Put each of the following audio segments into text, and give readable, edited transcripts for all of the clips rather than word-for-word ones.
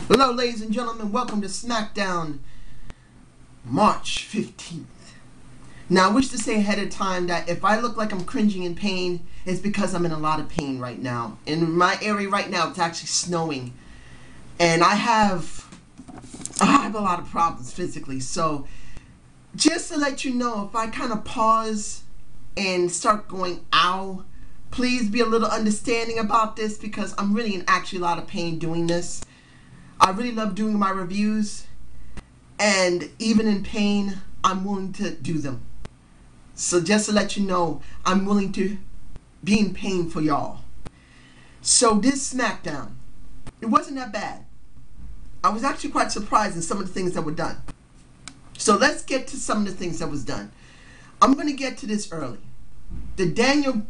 Hello, ladies and gentlemen. Welcome to Smackdown, March 15th. Now, I wish to say ahead of time that if I look like I'm cringing in pain, it's because I'm in a lot of pain right now. In my area right now, it's actually snowing. And I have a lot of problems physically. So, just to let you know, if I kind of pause and start going, ow, please be a little understanding about this because I'm really in actually a lot of pain doing this. I really love doing my reviews, and even in pain, I'm willing to do them. So just to let you know, I'm willing to be in pain for y'all. So this SmackDown, it wasn't that bad. I was actually quite surprised in some of the things that were done. So let's get to some of the things that was done. I'm going to get to this early. Daniel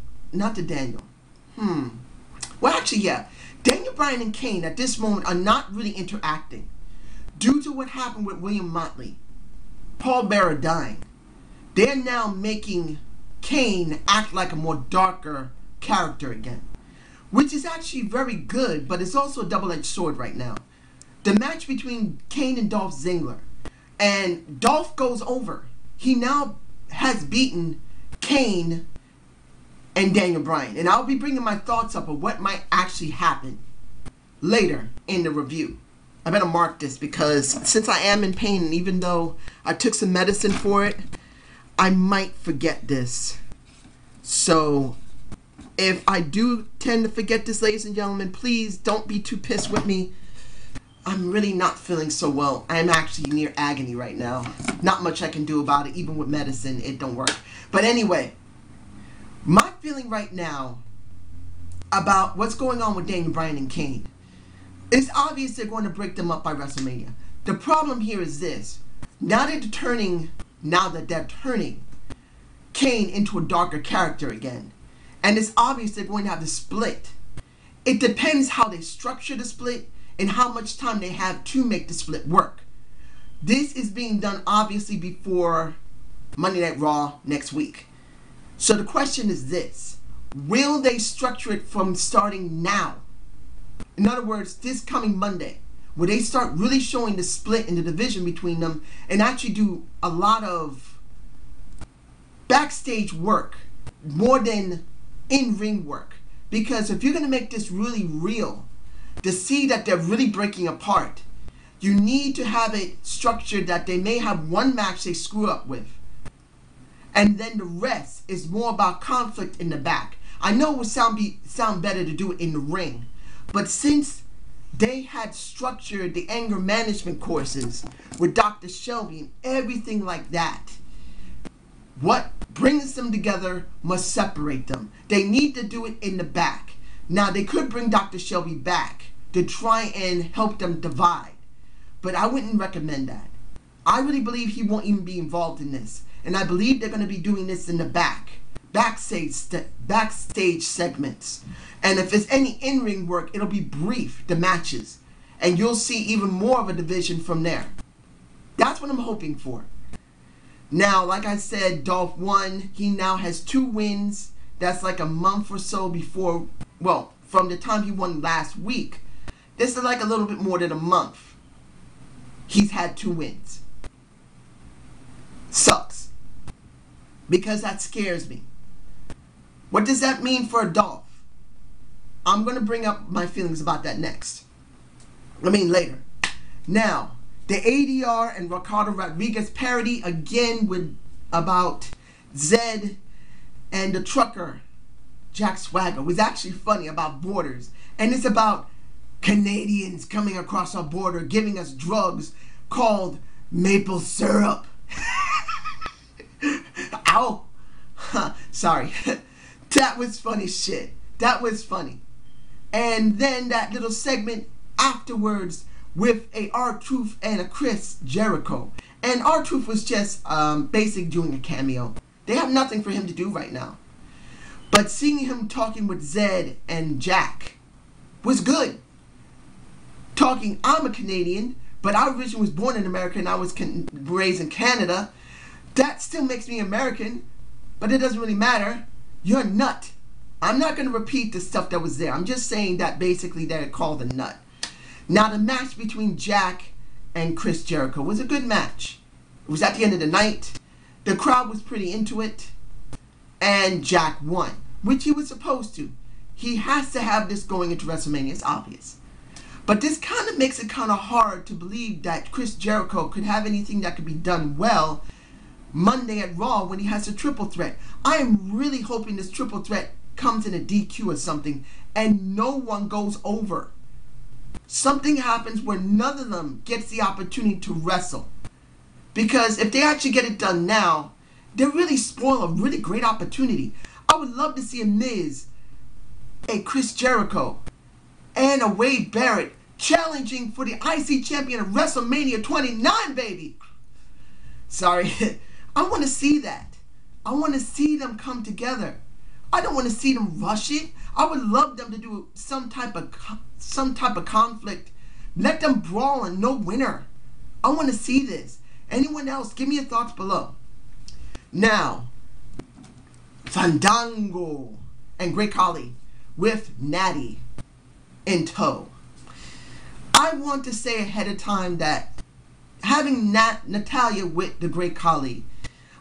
Bryan and Kane at this moment are not really interacting due to what happened with William Motley, Paul Bearer dying. They're now making Kane act like a more darker character again, which is actually very good, but it's also a double-edged sword right now. The match between Kane and Dolph Ziggler, and Dolph goes over. He now has beaten Kane and Daniel Bryan, and I'll be bringing my thoughts up of what might actually happen later in the review. I better mark this because since I am in pain, and even though I took some medicine for it, I might forget this. So if I do tend to forget this, ladies and gentlemen, please don't be too pissed with me. I'm really not feeling so well. I'm actually near agony right now. Not much I can do about it. Even with medicine, it don't work. But anyway, my feeling right now about what's going on with Daniel Bryan and Kane, it's obvious they're going to break them up by WrestleMania. The problem here is this. Now that they're turning Kane into a darker character again, and it's obvious they're going to have the split. It depends how they structure the split and how much time they have to make the split work. This is being done obviously before Monday Night Raw next week. So the question is this: will they structure it from starting now? In other words, this coming Monday, will they start really showing the split in the division between them and actually do a lot of backstage work more than in-ring work? Because if you're going to make this really real, to see that they're really breaking apart, you need to have it structured that they may have one match they screw up with, and then the rest is more about conflict in the back. I know it would sound better to do it in the ring, but since they had structured the anger management courses with Dr. Shelby and everything like that, what brings them together must separate them. They need to do it in the back. Now, they could bring Dr. Shelby back to try and help them divide, but I wouldn't recommend that. I really believe he won't even be involved in this, and I believe they're going to be doing this in the backstage segments. And if there's any in-ring work, it'll be brief, the matches, and you'll see even more of a division from there. That's what I'm hoping for. Now, like I said, Dolph won. He now has 2 wins. That's like a month or so before, well, from the time he won last week. This is like a little bit more than a month. He's had 2 wins. Sucks. Because that scares me. What does that mean for Dolph? I'm going to bring up my feelings about that later. Now, the ADR and Ricardo Rodriguez parody again about Zed and the trucker, Jack Swagger, was actually funny about borders. And it's about Canadians coming across our border giving us drugs called maple syrup. Ow. Sorry. That was funny shit. That was funny. And then that little segment afterwards with a R-Truth and a Chris Jericho. And R-Truth was just basically doing a cameo. They have nothing for him to do right now. But seeing him talking with Zed and Jack was good. Talking, I'm a Canadian, but I originally was born in America and I was raised in Canada. That still makes me American, but it doesn't really matter. You're a nut. I'm not going to repeat the stuff that was there. I'm just saying that basically they're called a nut. Now, the match between Jack and Chris Jericho was a good match. It was at the end of the night. The crowd was pretty into it. And Jack won, which he was supposed to. He has to have this going into WrestleMania. It's obvious. But this kind of makes it kind of hard to believe that Chris Jericho could have anything that could be done well Monday at Raw when he has a triple threat. I am really hoping this triple threat comes in a DQ or something and no one goes over. Something happens where none of them gets the opportunity to wrestle. Because if they actually get it done now, they really spoil a really great opportunity. I would love to see a Miz, a Chris Jericho, and a Wade Barrett challenging for the IC champion of WrestleMania 29, baby. Sorry. I want to see that. I want to see them come together. I don't want to see them rush it. I would love them to do some type of conflict. Let them brawl and no winner. I want to see this. Anyone else, give me your thoughts below. Now, Fandango and Great Khali with Natty in tow. I want to say ahead of time that having Natalya with the Great Khali,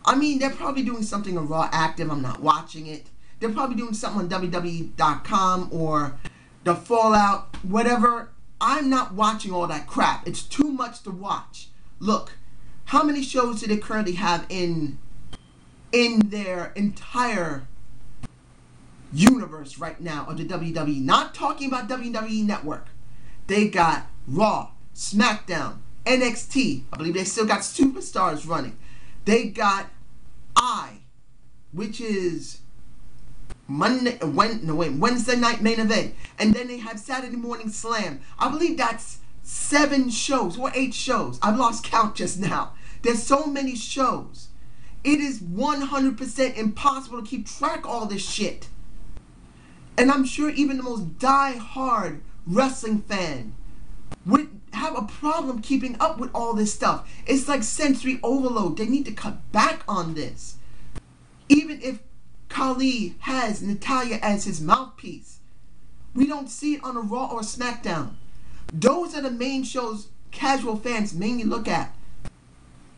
I mean, they're probably doing something on Raw Active. I'm not watching it. They're probably doing something on WWE.com or the Fallout, whatever. I'm not watching all that crap. It's too much to watch. Look, how many shows do they currently have in their entire universe right now of the WWE? Not talking about WWE Network. They got Raw, Smackdown, NXT. I believe they still got Superstars running. They got which is Wednesday night main event. And then they have Saturday morning slam. I believe that's 7 shows or 8 shows. I've lost count just now. There's so many shows. It is 100% impossible to keep track of all this shit. And I'm sure even the most die-hard wrestling fan would have a problem keeping up with all this stuff. It's like sensory overload. They need to cut back on this. Even if Khali has Natalya as his mouthpiece, we don't see it on a Raw or a SmackDown. Those are the main shows casual fans mainly look at.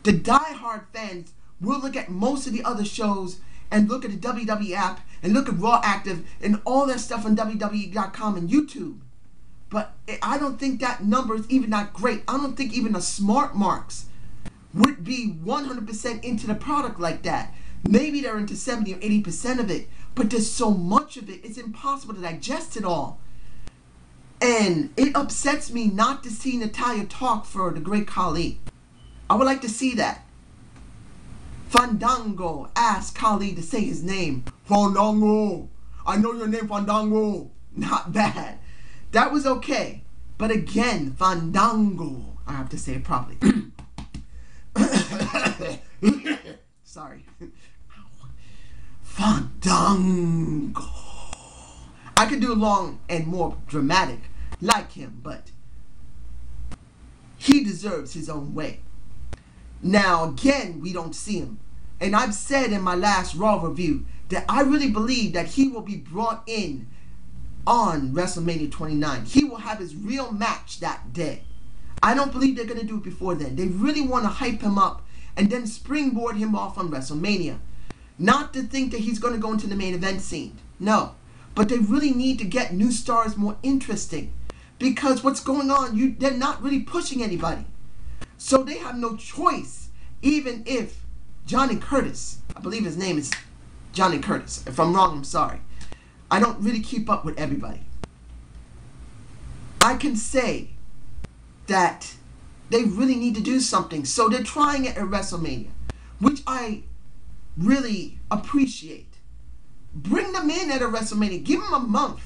The die-hard fans will look at most of the other shows and look at the WWE app and look at Raw Active and all that stuff on WWE.com and YouTube. But I don't think that number is even that great. I don't think even the smart marks would be 100% into the product like that. Maybe they're into 70 or 80% of it, but there's so much of it, it's impossible to digest it all. And it upsets me not to see Natalya talk for the Great Khali. I would like to see that. Fandango asked Khali to say his name. Fandango. I know your name, Fandango. Not bad. That was okay. But again, Fandango. I have to say it properly. Sorry. Fandango. I could do long and more dramatic like him, but he deserves his own way. Now, again, we don't see him. And I've said in my last Raw review that I really believe that he will be brought in on WrestleMania 29. He will have his real match that day. I don't believe they're going to do it before then. They really want to hype him up and then springboard him off on WrestleMania. Not to think that he's going to go into the main event scene. No. But they really need to get new stars more interesting. Because what's going on, they're not really pushing anybody. So they have no choice. Even if Johnny Curtis, I believe his name is Johnny Curtis. If I'm wrong, I'm sorry. I don't really keep up with everybody. I can say that they really need to do something. So they're trying it at WrestleMania, which I really appreciate. Bring them in at a WrestleMania. Give them a month.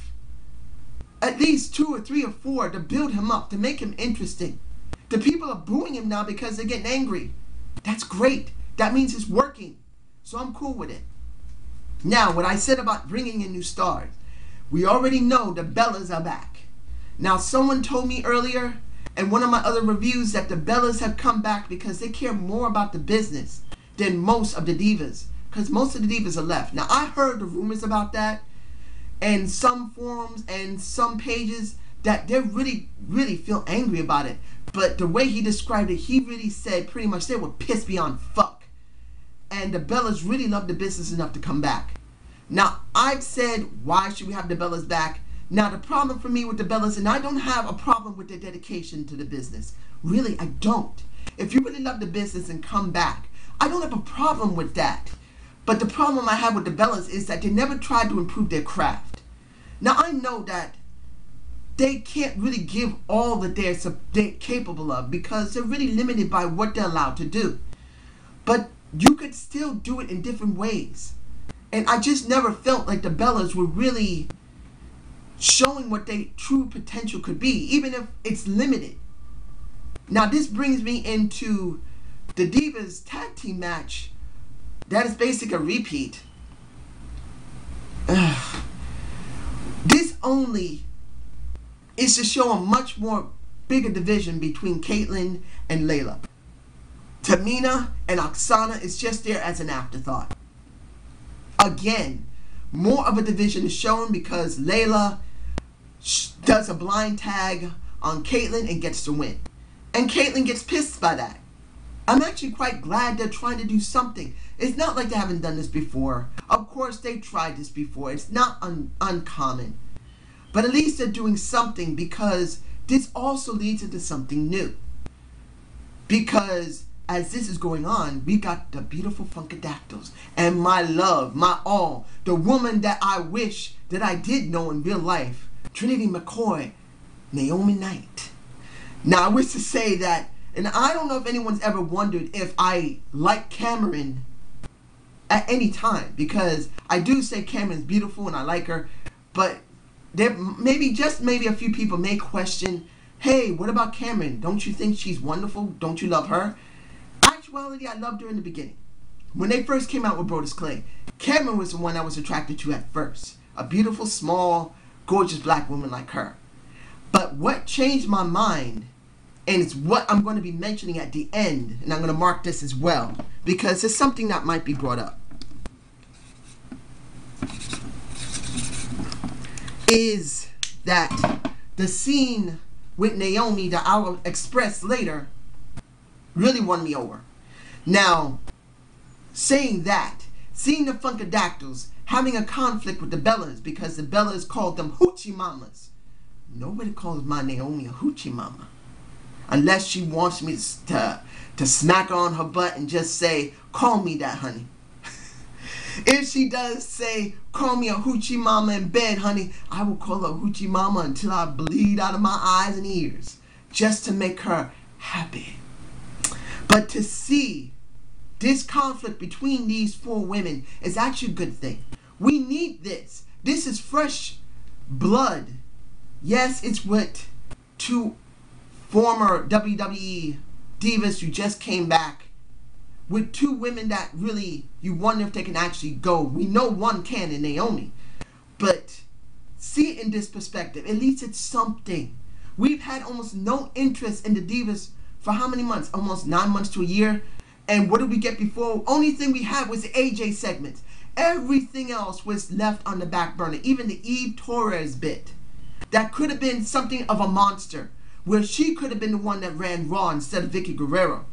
At least 2 or 3 or 4 to build him up, to make him interesting. The people are booing him now because they're getting angry. That's great. That means it's working. So I'm cool with it. Now, what I said about bringing in new stars. We already know the Bellas are back. Now, someone told me earlier in one of my other reviews that the Bellas have come back because they care more about the business than most of the divas. Because most of the divas are left. Now, I heard the rumors about that. And some forums and some pages, that they really feel angry about it. But the way he described it, he really said pretty much they were pissed beyond fuck. And the Bellas really loved the business enough to come back. Now, I've said, why should we have the Bellas back? Now, the problem for me with the Bellas, and I don't have a problem with their dedication to the business. Really, I don't. If you really love the business and come back, I don't have a problem with that. But the problem I have with the Bellas is that they never tried to improve their craft. Now, I know that they can't really give all that they're capable of because they're really limited by what they're allowed to do. But you could still do it in different ways. And I just never felt like the Bellas were really showing what their true potential could be, even if it's limited. Now, this brings me into the Divas tag team match. That is basically a repeat. This only is to show a much more bigger division between Kaitlyn and Layla. Tamina and Oksana is just there as an afterthought. Again, more of a division is shown because Layla does a blind tag on Kaitlyn and gets the win. And Kaitlyn gets pissed by that. I'm actually quite glad they're trying to do something. It's not like they haven't done this before. Of course, they tried this before. It's not uncommon. But at least they're doing something because this also leads into something new. Because as this is going on, we got the beautiful Funkadactyls and my love, my all, the woman that I wish that I did know in real life, Trinity McCoy, Naomi Knight. Now, I wish to say that, and I don't know if anyone's ever wondered if I like Cameron at any time, because I do say Cameron's beautiful and I like her, but there maybe a few people may question, hey, what about Cameron? Don't you think she's wonderful? Don't you love her? Actuality, I loved her in the beginning. When they first came out with Brodus Clay, Cameron was the one I was attracted to at first. A beautiful, small, gorgeous black woman like her. But what changed my mind, and it's what I'm going to be mentioning at the end, and I'm going to mark this as well, because it's something that might be brought up, is that the scene with Naomi that I'll express later really won me over. Now, saying that, seeing the Funkadactyls having a conflict with the Bellas because the Bellas called them hoochie mamas. Nobody calls my Naomi a hoochie mama. Unless she wants me to smack her on her butt and just say, call me that, honey. If she does say, call me a hoochie mama in bed, honey, I will call her a hoochie mama until I bleed out of my eyes and ears, just to make her happy. But to see this conflict between these four women is actually a good thing. We need this. This is fresh blood. Yes, it's with two former WWE divas who just came back, with two women that really, you wonder if they can actually go. We know one can in Naomi. But see it in this perspective. At least it's something. We've had almost no interest in the divas for how many months? Almost 9 months to a year. And what did we get before? Only thing we had was the AJ segments. Everything else was left on the back burner. Even the Eve Torres bit. That could have been something of a monster, where she could have been the one that ran Raw instead of Vicky Guerrero.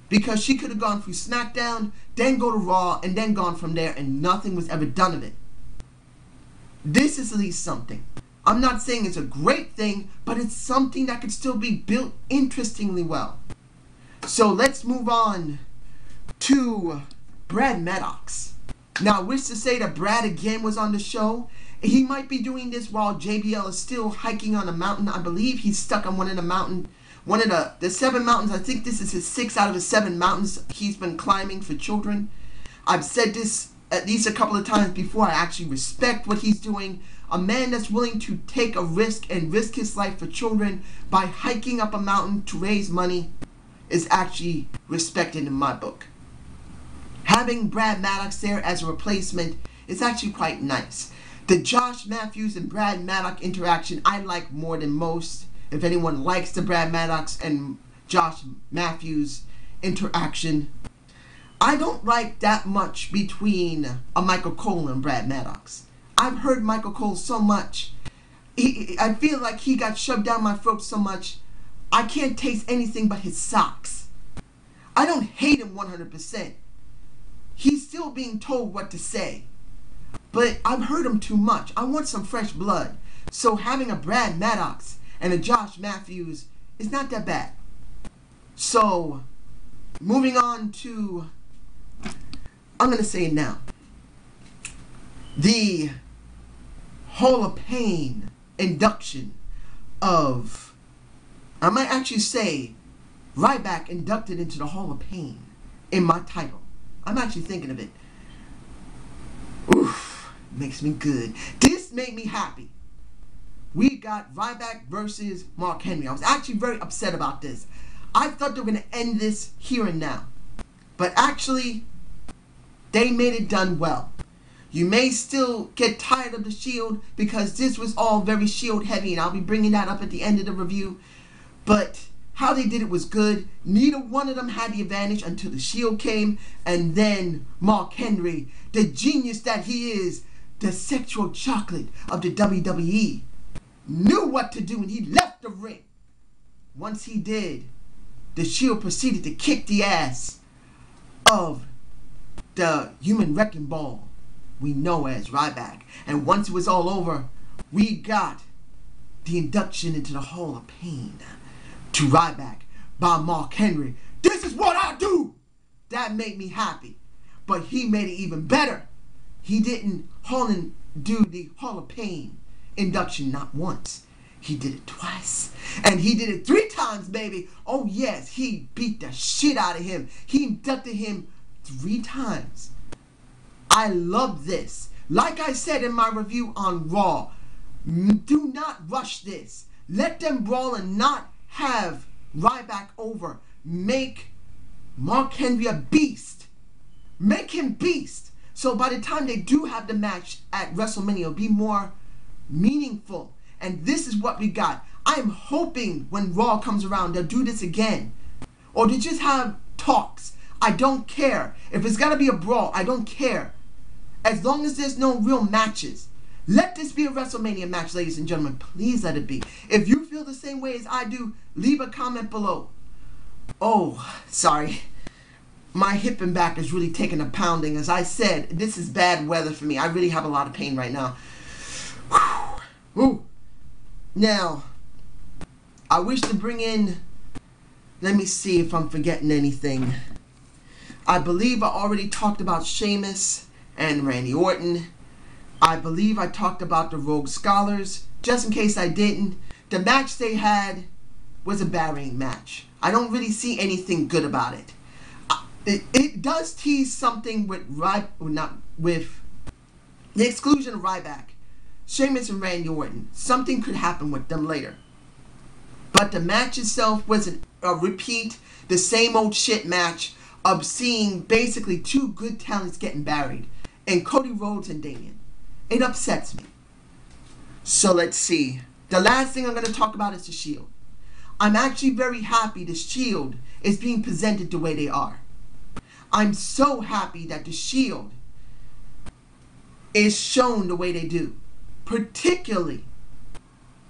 Because she could have gone through SmackDown, then go to Raw, and then gone from there, and nothing was ever done of it. This is at least something. I'm not saying it's a great thing, but it's something that could still be built interestingly well. So let's move on to Brad Maddox. Now, I wish to say that Brad again was on the show. He might be doing this while JBL is still hiking on a mountain. I believe he's stuck on one of the 7 mountains. I think this is his 6 out of his 7 mountains he's been climbing for children. I've said this at least a couple of times before. I actually respect what he's doing. A man that's willing to take a risk and risk his life for children by hiking up a mountain to raise money is actually respected in my book. Having Brad Maddox there as a replacement is actually quite nice. The Josh Matthews and Brad Maddox interaction I like more than most. If anyone likes the Brad Maddox and Josh Matthews interaction, I don't like that much between a Michael Cole and Brad Maddox. I've heard Michael Cole so much. I feel like he got shoved down my throat so much, I can't taste anything but his socks. I don't hate him 100%. He's still being told what to say. But I've heard him too much. I want some fresh blood. So having a Brad Maddox and a Josh Matthews is not that bad. So, moving on to, I'm going to say it now, the Hall of Pain induction of, I might actually say, Ryback inducted into the Hall of Pain in my title. I'm actually thinking of it. Oof, makes me good. This made me happy. We got Ryback versus Mark Henry. I was actually very upset about this. I thought they were going to end this here and now. But actually, they made it done well. You may still get tired of the Shield because this was all very Shield heavy, and I'll be bringing that up at the end of the review. But how they did it was good. Neither one of them had the advantage until the Shield came, and then Mark Henry, the genius that he is, the sexual chocolate of the WWE, knew what to do and he left the ring. Once he did, the Shield proceeded to kick the ass of the human wrecking ball we know as Ryback. And once it was all over, we got the induction into the Hall of Pain to Ryback by Mark Henry. This is what I do! That made me happy. But he made it even better. He didn't do the Hall of Pain induction not once. He did it twice. And he did it 3 times, baby. Oh yes, he beat the shit out of him. He inducted him 3 times. I love this. Like I said in my review on Raw, do not rush this. Let them brawl and not have Ryback over. Make Mark Henry a beast. Make him beast. So by the time they do have the match at WrestleMania, it'll be more meaningful. And this is what we got. I am hoping when Raw comes around, they'll do this again. Or they just have talks. I don't care. If it's got to be a brawl, I don't care. As long as there's no real matches. Let this be a WrestleMania match, ladies and gentlemen. Please let it be. If you feel the same way as I do, leave a comment below. Oh, sorry. My hip and back is really taking a pounding. As I said, this is bad weather for me. I really have a lot of pain right now. Whew. Now, I wish to bring in, let me see if I'm forgetting anything. I believe I already talked about Sheamus and Randy Orton. I believe I talked about the Rogue Scholars. Just in case I didn't, the match they had was a burying match. I don't really see anything good about it. It does tease something with with the exclusion of Ryback, Sheamus and Randy Orton. Something could happen with them later. But the match itself wasn't a repeat, the same old shit match of seeing basically 2 good talents getting buried, and Cody Rhodes and Damian. It upsets me. So let's see. The last thing I'm going to talk about is the Shield. I'm actually very happy the Shield is being presented the way they are. I'm so happy that the Shield is shown the way they do. Particularly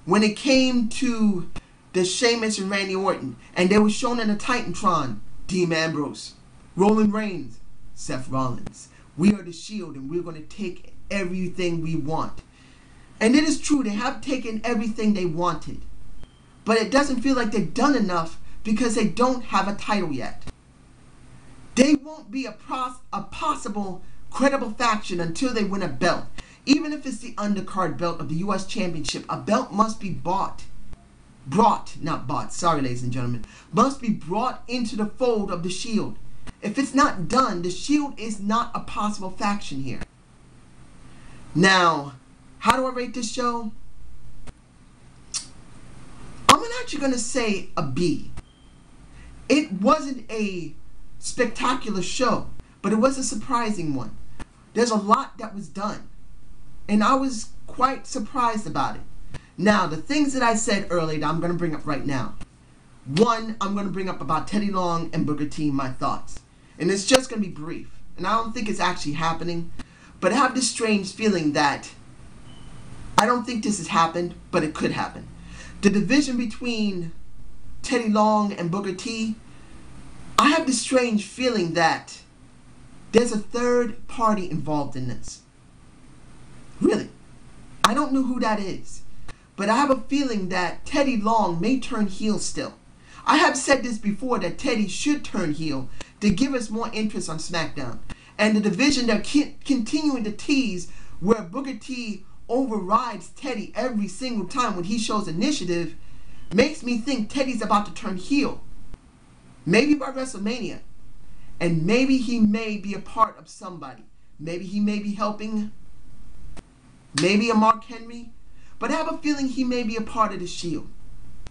when it came to the Sheamus and Randy Orton. And they were shown in the Titantron. Dean Ambrose, Roman Reigns, Seth Rollins. We are the Shield and we're going to take everything we want. And it is true, they have taken everything they wanted. But it doesn't feel like they've done enough because they don't have a title yet. They won't be a possible credible faction until they win a belt. Even if it's the undercard belt of the US Championship, a belt must be sorry ladies and gentlemen, must be brought into the fold of the Shield. If it's not done, the Shield is not a possible faction here. Now, how do I rate this show? I'm actually going to say a B. It wasn't a spectacular show, but it was a surprising one. There's a lot that was done, and I was quite surprised about it. Now, the things that I said earlier that I'm going to bring up right now. One, I'm going to bring up about Teddy Long and Booker T, my thoughts. And it's just going to be brief. And I don't think it's actually happening. But I have this strange feeling that I don't think this has happened, but it could happen. The division between Teddy Long and Booker T, I have this strange feeling that there's a third party involved in this. Really. I don't know who that is. But I have a feeling that Teddy Long may turn heel still. I have said this before, that Teddy should turn heel to give us more interest on SmackDown. And the division they're continuing to tease, where Booker T overrides Teddy every single time when he shows initiative, makes me think Teddy's about to turn heel. Maybe by WrestleMania. And maybe he may be a part of somebody. Maybe he may be helping, maybe a Mark Henry. But I have a feeling he may be a part of the Shield.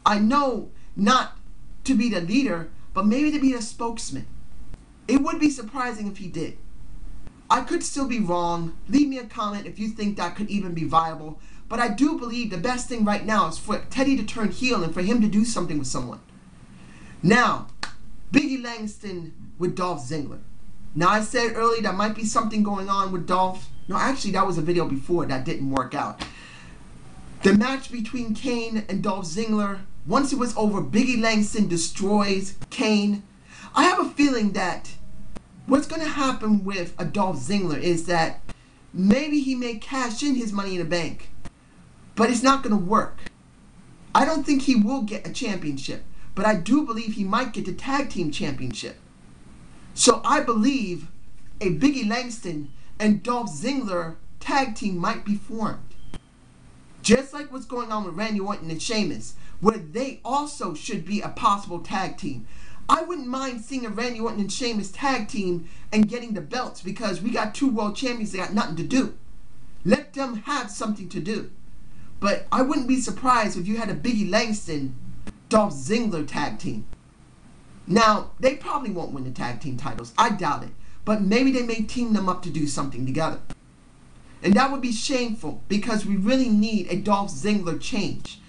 I know not to be the leader, but maybe to be the spokesman. It would be surprising if he did. I could still be wrong. Leave me a comment if you think that could even be viable. But I do believe the best thing right now is for Teddy to turn heel and for him to do something with someone. Now, Biggie Langston with Dolph Ziggler. Now, I said earlier there might be something going on with Dolph. No, actually, that was a video before that didn't work out. The match between Kane and Dolph Ziggler, once it was over, Biggie Langston destroys Kane. I have a feeling that what's going to happen with a Dolph Ziggler is that maybe he may cash in his Money in the Bank, but it's not going to work. I don't think he will get a championship, but I do believe he might get the tag team championship. So I believe a Biggie Langston and Dolph Ziggler tag team might be formed. Just like what's going on with Randy Orton and Sheamus, where they also should be a possible tag team. I wouldn't mind seeing a Randy Orton and Sheamus tag team and getting the belts, because we got two world champions that got nothing to do. Let them have something to do. But I wouldn't be surprised if you had a Biggie Langston, Dolph Ziggler tag team. Now, they probably won't win the tag team titles. I doubt it. But maybe they may team them up to do something together. And that would be shameful, because we really need a Dolph Ziggler change.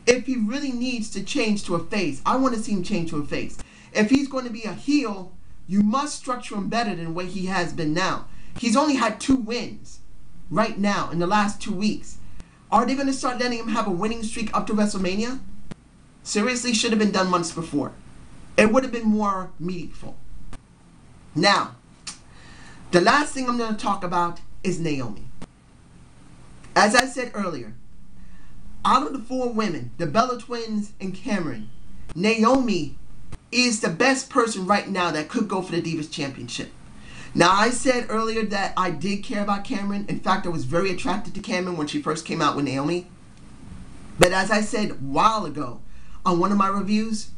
If he really needs to change to a face, I want to see him change to a face. If he's going to be a heel, you must structure him better than the way he has been now. He's only had 2 wins right now in the last 2 weeks. Are they going to start letting him have a winning streak up to WrestleMania? Seriously, should have been done months before. It would have been more meaningful. Now, the last thing I'm going to talk about is Naomi. As I said earlier, out of the 4 women, the Bella Twins and Cameron, Naomi is the best person right now that could go for the Divas Championship. Now, I said earlier that I did care about Cameron. In fact, I was very attracted to Cameron when she first came out with Naomi. But as I said a while ago on one of my reviews,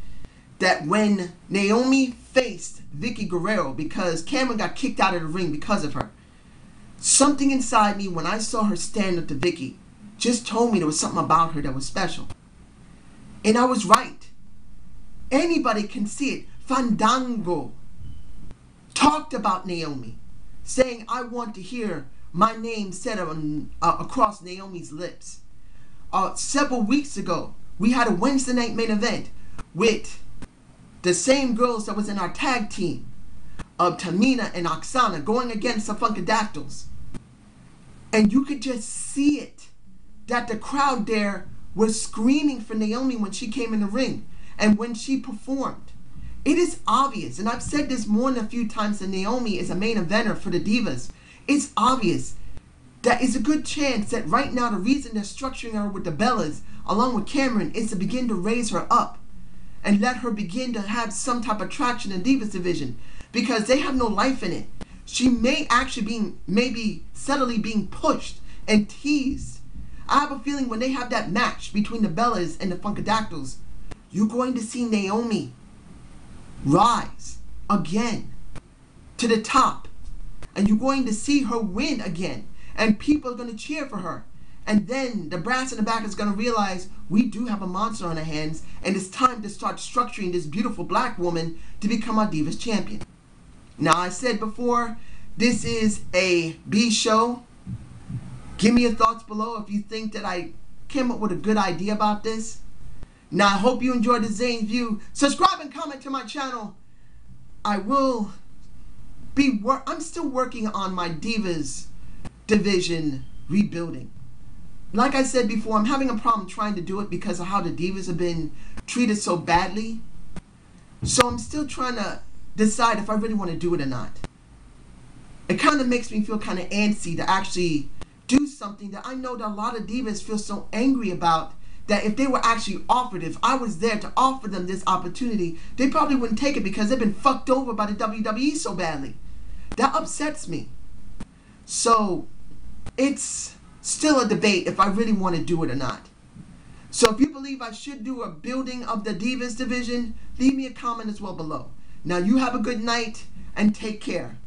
that when Naomi faced Vicky Guerrero, because Cameron got kicked out of the ring because of her, something inside me, when I saw her stand up to Vicky, just told me there was something about her that was special. And I was right. Anybody can see it. Fandango talked about Naomi, saying, I want to hear my name said across Naomi's lips. Several weeks ago, we had a Wednesday night main event with the same girls that was in our tag team of Tamina and Oksana going against the Funkadactyls. And you could just see it, that the crowd there was screaming for Naomi when she came in the ring and when she performed. It is obvious, and I've said this more than a few times, that Naomi is a main eventer for the Divas. It's obvious that it's a good chance that right now the reason they're structuring her with the Bellas along with Cameron is to begin to raise her up and let her begin to have some type of traction in Divas division, because they have no life in it. She may actually be maybe subtly being pushed and teased. I have a feeling when they have that match between the Bellas and the Funkadactyls, you're going to see Naomi rise again to the top, and you're going to see her win again, and people are going to cheer for her. And then the brass in the back is going to realize we do have a monster on our hands, and it's time to start structuring this beautiful black woman to become our Divas champion. Now, I said before, this is a B show. Give me your thoughts below if you think that I came up with a good idea about this. Now, I hope you enjoyed the Zane View. Subscribe and comment to my channel. I'm still working on my Divas division rebuilding. like I said before, I'm having a problem trying to do it because of how the Divas have been treated so badly. So I'm still trying to decide if I really want to do it or not. It kind of makes me feel kind of antsy to actually do something that I know that a lot of Divas feel so angry about, that if they were actually offered, if I was there to offer them this opportunity, they probably wouldn't take it because they've been fucked over by the WWE so badly. That upsets me. So it's still a debate if I really want to do it or not. So if you believe I should do a building of the Divas division, leave me a comment as well below. Now you have a good night and take care.